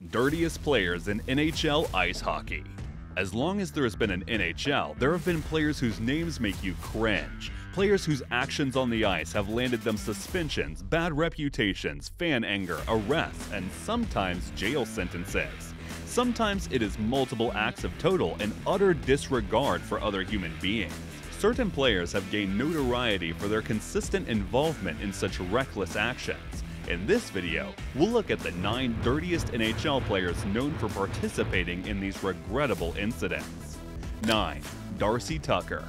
Dirtiest players in NHL ice hockey. As long as there has been an NHL, there have been players whose names make you cringe. Players whose actions on the ice have landed them suspensions, bad reputations, fan anger, arrests, and sometimes jail sentences. Sometimes it is multiple acts of total and utter disregard for other human beings. Certain players have gained notoriety for their consistent involvement in such reckless actions. In this video, we'll look at the 9 dirtiest NHL players known for participating in these regrettable incidents. 9. Darcy Tucker.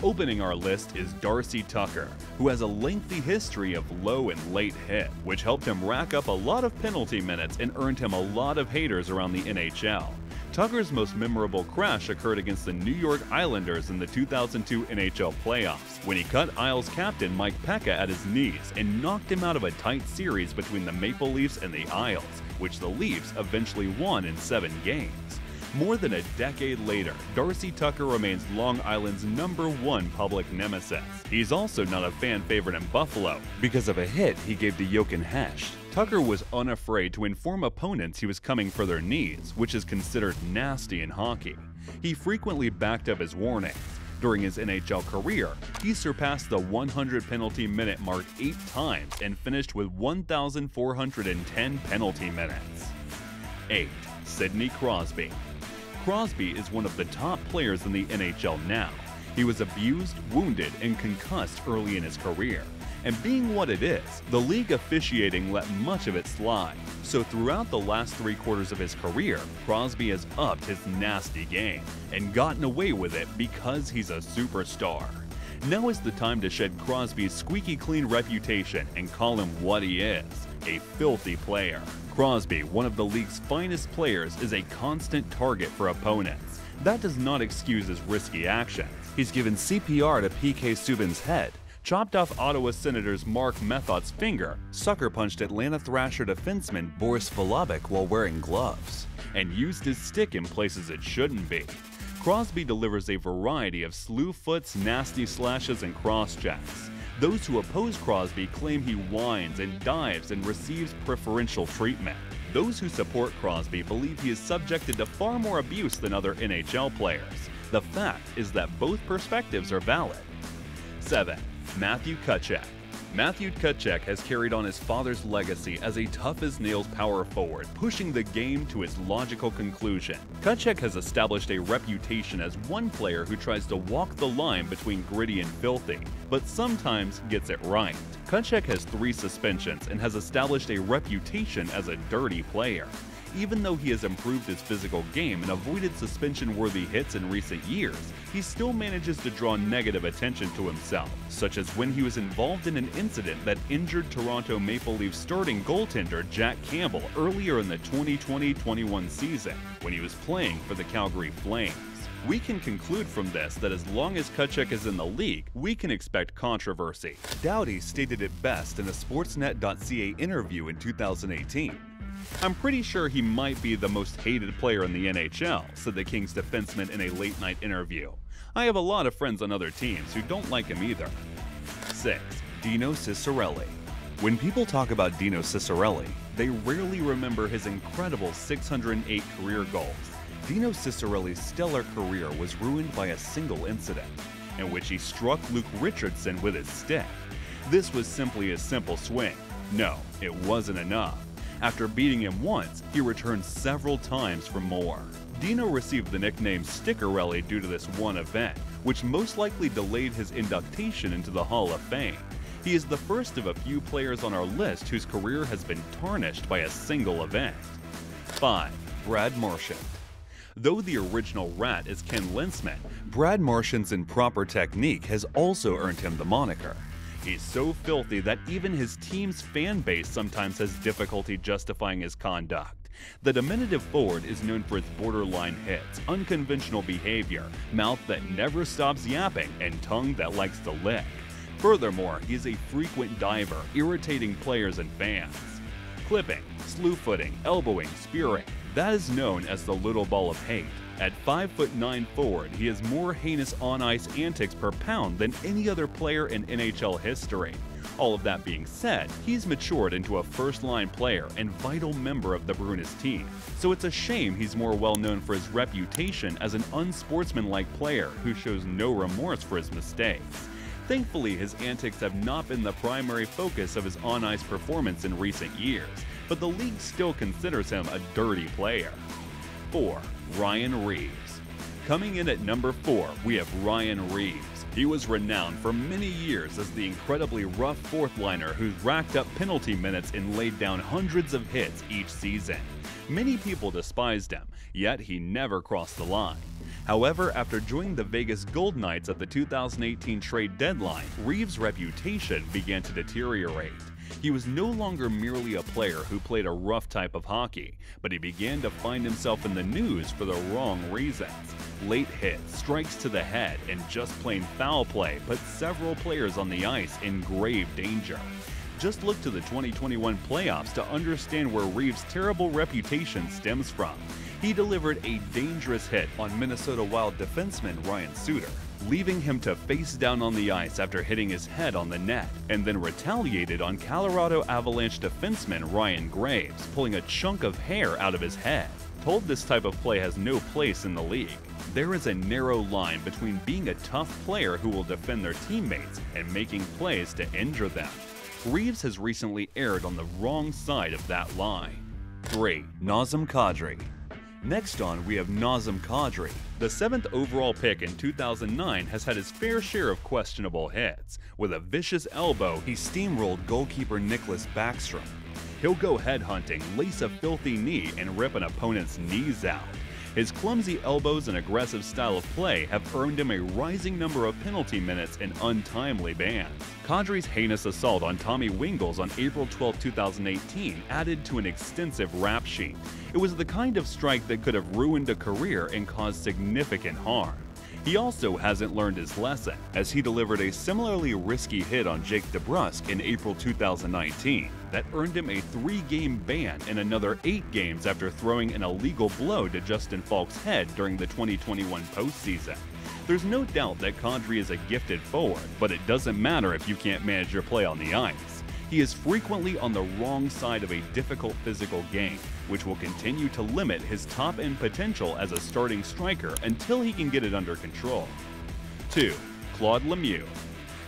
Opening our list is Darcy Tucker, who has a lengthy history of low and late hit, which helped him rack up a lot of penalty minutes and earned him a lot of haters around the NHL. Tucker's most memorable crash occurred against the New York Islanders in the 2002 NHL playoffs, when he cut Isles captain Mike Peca at his knees and knocked him out of a tight series between the Maple Leafs and the Isles, which the Leafs eventually won in 7 games. More than a decade later, Darcy Tucker remains Long Island's #1 public nemesis. He's also not a fan favorite in Buffalo because of a hit he gave to Jochen Hecht. Tucker was unafraid to inform opponents he was coming for their knees, which is considered nasty in hockey. He frequently backed up his warnings. During his NHL career, he surpassed the 100 penalty minute mark 8 times and finished with 1,410 penalty minutes. 8. Sidney Crosby. Crosby is one of the top players in the NHL now. He was abused, wounded, and concussed early in his career. And being what it is, the league officiating let much of it slide. So throughout the last 3 quarters of his career, Crosby has upped his nasty game and gotten away with it because he's a superstar. Now is the time to shed Crosby's squeaky clean reputation and call him what he is, a filthy player. Crosby, one of the league's finest players, is a constant target for opponents. That does not excuse his risky actions. He's given CPR to PK Subban's head, chopped off Ottawa Senators Mark Methot's finger, sucker punched Atlanta Thrasher defenseman Boris Volobik while wearing gloves, and used his stick in places it shouldn't be. Crosby delivers a variety of slew foots, nasty slashes, and cross-checks. Those who oppose Crosby claim he whines and dives and receives preferential treatment. Those who support Crosby believe he is subjected to far more abuse than other NHL players. The fact is that both perspectives are valid. 7. Matthew Tkachuk. Matthew Tkachuk has carried on his father's legacy as a tough-as-nails power forward, pushing the game to its logical conclusion. Tkachuk has established a reputation as one player who tries to walk the line between gritty and filthy, but sometimes gets it right. Tkachuk has 3 suspensions and has established a reputation as a dirty player. Even though he has improved his physical game and avoided suspension-worthy hits in recent years, he still manages to draw negative attention to himself, such as when he was involved in an incident that injured Toronto Maple Leafs starting goaltender Jack Campbell earlier in the 2020-21 season, when he was playing for the Calgary Flames. We can conclude from this that as long as Tkachuk is in the league, we can expect controversy. Doughty stated it best in a Sportsnet.ca interview in 2018. "I'm pretty sure he might be the most hated player in the NHL," said the Kings defenseman in a late-night interview. "I have a lot of friends on other teams who don't like him either." 6. Dino Ciccarelli. When people talk about Dino Ciccarelli, they rarely remember his incredible 608 career goals. Dino Ciccarelli's stellar career was ruined by a single incident, in which he struck Luke Richardson with his stick. This was simply a simple swing. No, it wasn't enough. After beating him once, he returned several times for more. Dino received the nickname Stickerelli due to this one event, which most likely delayed his induction into the Hall of Fame. He is the first of a few players on our list whose career has been tarnished by a single event. 5. Brad Marchand. Though the original Rat is Ken Linseman, Brad Marchand's improper technique has also earned him the moniker. He's so filthy that even his team's fan base sometimes has difficulty justifying his conduct. The diminutive forward is known for its borderline hits, unconventional behavior, mouth that never stops yapping, and tongue that likes to lick. Furthermore, he is a frequent diver, irritating players and fans. Clipping, slew-footing, elbowing, spearing. That is known as the little ball of hate. At 5'9" forward, he has more heinous on-ice antics per pound than any other player in NHL history. All of that being said, he's matured into a first-line player and vital member of the Bruins team, so it's a shame he's more well known for his reputation as an unsportsmanlike player who shows no remorse for his mistakes. Thankfully, his antics have not been the primary focus of his on-ice performance in recent years, but the league still considers him a dirty player. 4. Ryan Reaves. Coming in at number 4, we have Ryan Reaves. He was renowned for many years as the incredibly rough fourth liner who's racked up penalty minutes and laid down hundreds of hits each season. Many people despised him, yet he never crossed the line. However, after joining the Vegas Golden Knights at the 2018 trade deadline, Reaves' reputation began to deteriorate. He was no longer merely a player who played a rough type of hockey, but he began to find himself in the news for the wrong reasons. Late hits, strikes to the head, and just plain foul play put several players on the ice in grave danger. Just look to the 2021 playoffs to understand where Reaves' terrible reputation stems from. He delivered a dangerous hit on Minnesota Wild defenseman Ryan Suter, leaving him to face down on the ice after hitting his head on the net, and then retaliated on Colorado Avalanche defenseman Ryan Graves, pulling a chunk of hair out of his head. Told this type of play has no place in the league. There is a narrow line between being a tough player who will defend their teammates and making plays to injure them. Reaves has recently erred on the wrong side of that line. 3. Nazem Kadri. Next on, we have Nazem Kadri. The 7th overall pick in 2009 has had his fair share of questionable hits. With a vicious elbow, he steamrolled goalkeeper Nicklas Backstrom. He'll go headhunting, lace a filthy knee, and rip an opponent's knees out. His clumsy elbows and aggressive style of play have earned him a rising number of penalty minutes and untimely bans. Kadri's heinous assault on Tommy Wingels on April 12, 2018 added to an extensive rap sheet. It was the kind of strike that could have ruined a career and caused significant harm. He also hasn't learned his lesson, as he delivered a similarly risky hit on Jake DeBrusk in April 2019 that earned him a 3-game ban and another 8 games after throwing an illegal blow to Justin Falk's head during the 2021 postseason. There's no doubt that Kadri is a gifted forward, but it doesn't matter if you can't manage your play on the ice. He is frequently on the wrong side of a difficult physical game, which will continue to limit his top-end potential as a starting striker until he can get it under control. 2. Claude Lemieux.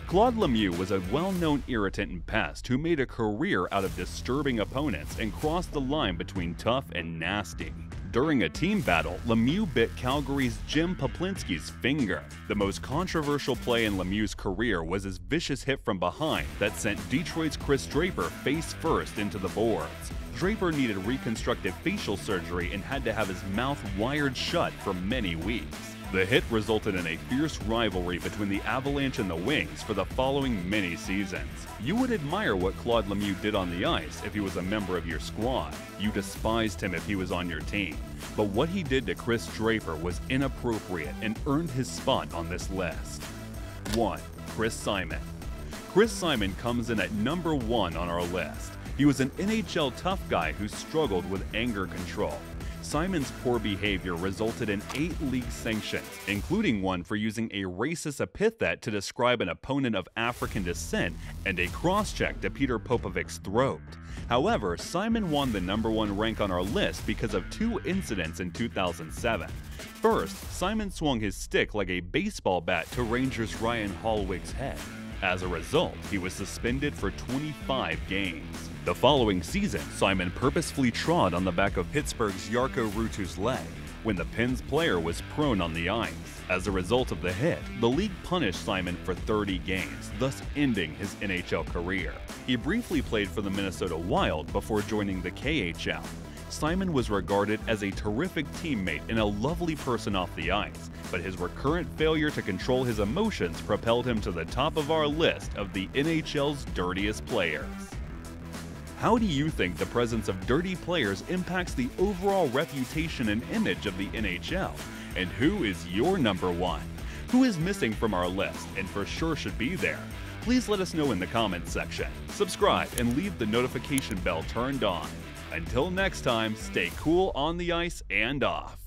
Claude Lemieux was a well-known irritant and pest who made a career out of disturbing opponents and crossed the line between tough and nasty. During a team battle, Lemieux bit Calgary's Jim Poplinski's finger. The most controversial play in Lemieux's career was his vicious hit from behind that sent Detroit's Chris Draper face first into the boards. Draper needed reconstructive facial surgery and had to have his mouth wired shut for many weeks. The hit resulted in a fierce rivalry between the Avalanche and the Wings for the following many seasons. You would admire what Claude Lemieux did on the ice if he was a member of your squad. You despised him if he was on your team. But what he did to Chris Draper was inappropriate and earned his spot on this list. 1. Chris Simon. Chris Simon comes in at number 1 on our list. He was an NHL tough guy who struggled with anger control. Simon's poor behavior resulted in 8 league sanctions, including one for using a racist epithet to describe an opponent of African descent and a cross-check to Peter Popovic's throat. However, Simon won the number 1 rank on our list because of 2 incidents in 2007. First, Simon swung his stick like a baseball bat to Rangers' Ryan Hallwig's head. As a result, he was suspended for 25 games. The following season, Simon purposefully trod on the back of Pittsburgh's Jarkko Ruutu's leg when the Pens player was prone on the ice. As a result of the hit, the league punished Simon for 30 games, thus ending his NHL career. He briefly played for the Minnesota Wild before joining the KHL. Simon was regarded as a terrific teammate and a lovely person off the ice, but his recurrent failure to control his emotions propelled him to the top of our list of the NHL's dirtiest players. How do you think the presence of dirty players impacts the overall reputation and image of the NHL? And who is your number 1? Who is missing from our list and for sure should be there? Please let us know in the comments section. Subscribe and leave the notification bell turned on. Until next time, stay cool on the ice and off.